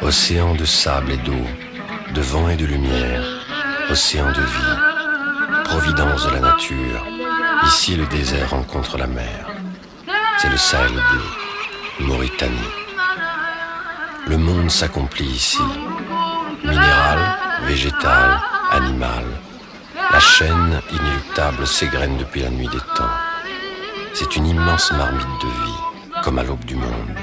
Océan de sable et d'eau, de vent et de lumière, océan de vie, providence de la nature, ici le désert rencontre la mer. C'est le Sahel bleu, Mauritanie. Le monde s'accomplit ici, minéral, végétal, animal. La chaîne inéluctable s'égrène depuis la nuit des temps. C'est une immense marmite de vie, comme à l'aube du monde.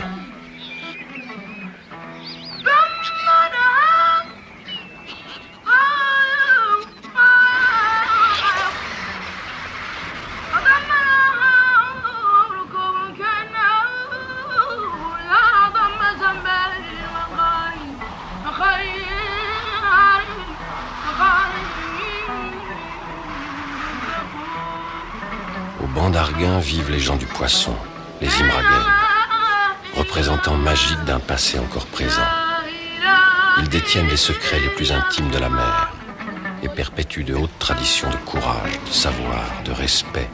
Au banc d'Arguin vivent les gens du poisson, les Imraguen, représentants magiques d'un passé encore présent. Ils détiennent les secrets les plus intimes de la mer et perpétuent de hautes traditions de courage, de savoir, de respect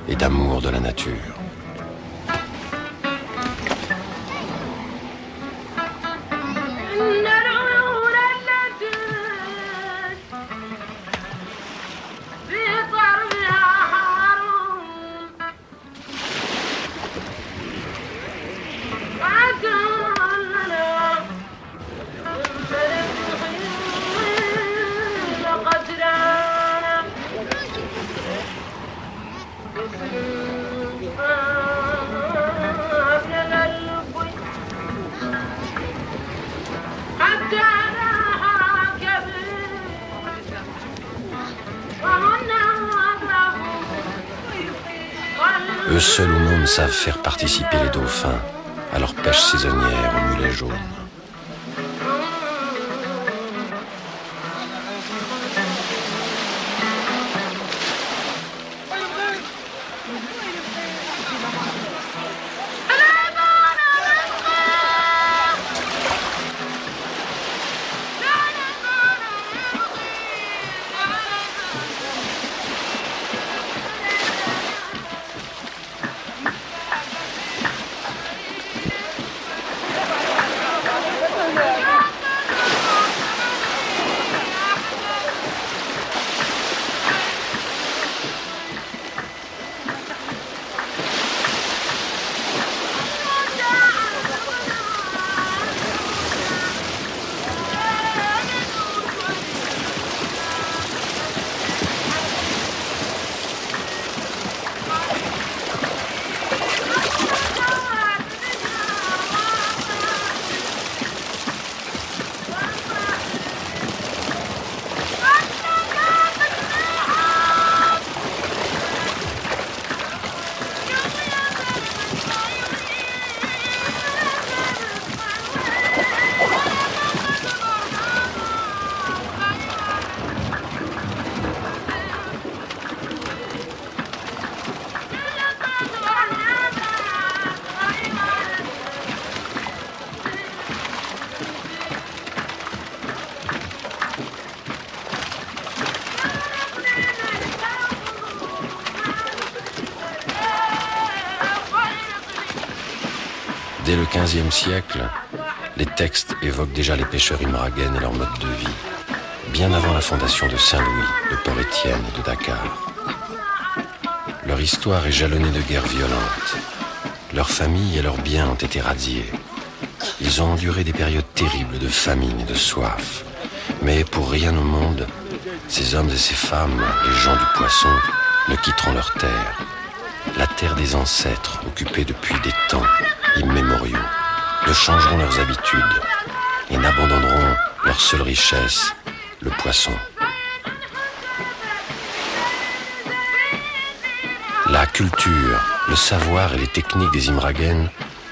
et d'amour de la nature. Eux seuls au monde savent faire participer les dauphins à leur pêche saisonnière au mulet jaune. Dès le XVe siècle, les textes évoquent déjà les pêcheurs imraguen et leur mode de vie, bien avant la fondation de Saint-Louis, de Port-Étienne et de Dakar. Leur histoire est jalonnée de guerres violentes. Leurs familles et leurs biens ont été radiés. Ils ont enduré des périodes terribles de famine et de soif. Mais pour rien au monde, ces hommes et ces femmes, les gens du poisson, ne quitteront leur terre. La terre des ancêtres, occupée depuis des temps immémoriaux, ne changeront leurs habitudes et n'abandonneront leur seule richesse, le poisson. La culture, le savoir et les techniques des Imraguen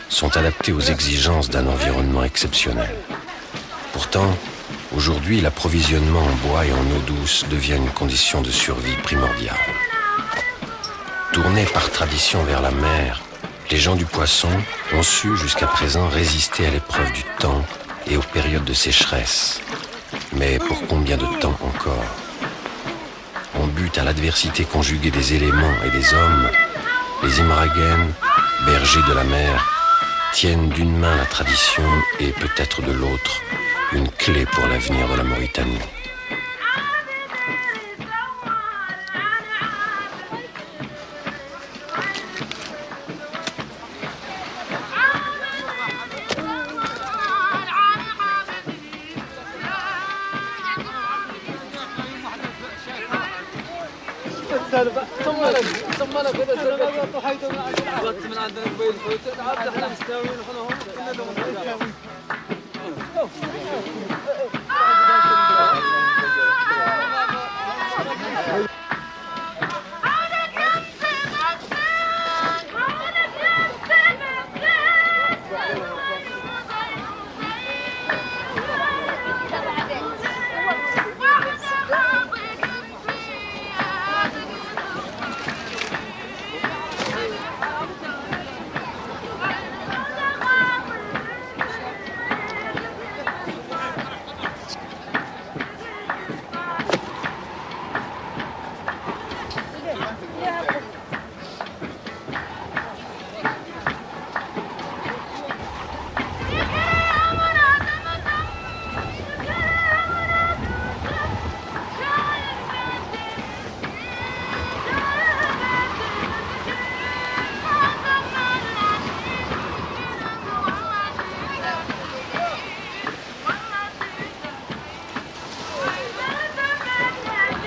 sont adaptés aux exigences d'un environnement exceptionnel. Pourtant, aujourd'hui, l'approvisionnement en bois et en eau douce devient une condition de survie primordiale. Tournés par tradition vers la mer, les gens du poisson ont su jusqu'à présent résister à l'épreuve du temps et aux périodes de sécheresse. Mais pour combien de temps encore ? On bute à l'adversité conjuguée des éléments et des hommes. Les Imraguen, bergers de la mer, tiennent d'une main la tradition et peut-être de l'autre une clé pour l'avenir de la Mauritanie.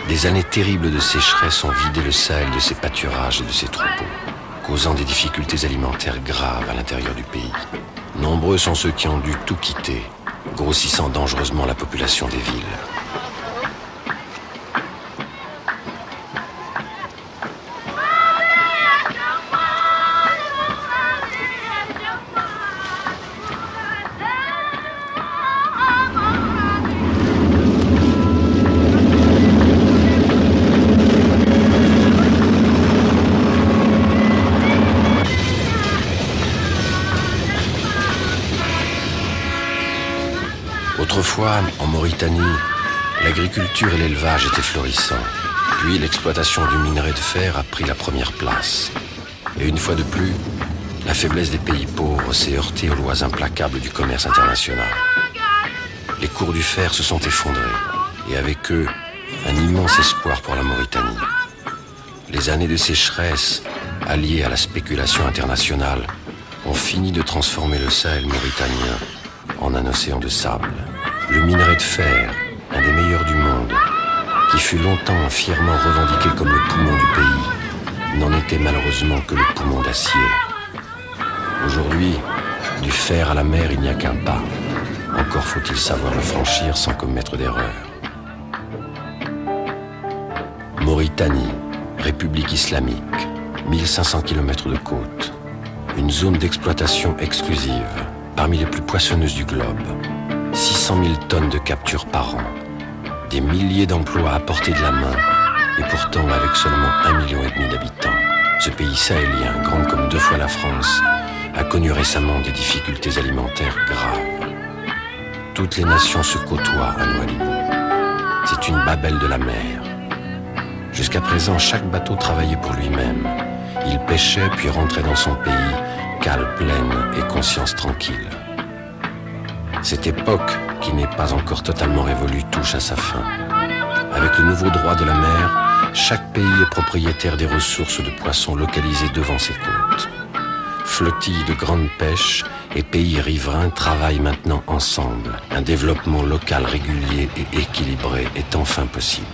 Des années terribles de sécheresse ont vidé le Sahel de ses pâturages et de ses troupeaux, causant des difficultés alimentaires graves à l'intérieur du pays. Nombreux sont ceux qui ont dû tout quitter, grossissant dangereusement la population des villes. Autrefois, en Mauritanie, l'agriculture et l'élevage étaient florissants. Puis l'exploitation du minerai de fer a pris la première place. Et une fois de plus, la faiblesse des pays pauvres s'est heurtée aux lois implacables du commerce international. Les cours du fer se sont effondrés, et avec eux, un immense espoir pour la Mauritanie. Les années de sécheresse, alliées à la spéculation internationale, ont fini de transformer le Sahel mauritanien en un océan de sable. Le minerai de fer, un des meilleurs du monde, qui fut longtemps fièrement revendiqué comme le poumon du pays, n'en était malheureusement que le poumon d'acier. Aujourd'hui, du fer à la mer, il n'y a qu'un pas. Encore faut-il savoir le franchir sans commettre d'erreur. Mauritanie, République islamique, 1500 km de côte, une zone d'exploitation exclusive, parmi les plus poissonneuses du globe. 600 000 tonnes de capture par an, des milliers d'emplois à portée de la main, et pourtant avec seulement 1,5 million d'habitants. Ce pays sahélien, grand comme 2 fois la France, a connu récemment des difficultés alimentaires graves. Toutes les nations se côtoient à Nouadhibou. C'est une Babel de la mer. Jusqu'à présent, chaque bateau travaillait pour lui-même. Il pêchait puis rentrait dans son pays, cale pleine et conscience tranquille. Cette époque, qui n'est pas encore totalement révolue, touche à sa fin. Avec le nouveau droit de la mer, chaque pays est propriétaire des ressources de poissons localisées devant ses côtes. Flottilles de grande pêche et pays riverains travaillent maintenant ensemble. Un développement local régulier et équilibré est enfin possible.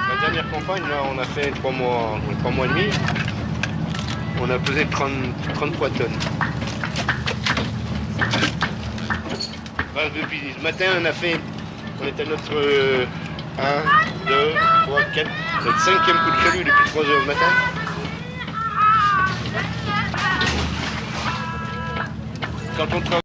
La dernière campagne, là, on a fait 3 mois et demi. On a pesé 33 tonnes. Enfin, depuis ce matin, on était à notre 1, 2, 3, 4, notre 5e coup de chalut depuis 3 heures du matin. Quand on travaille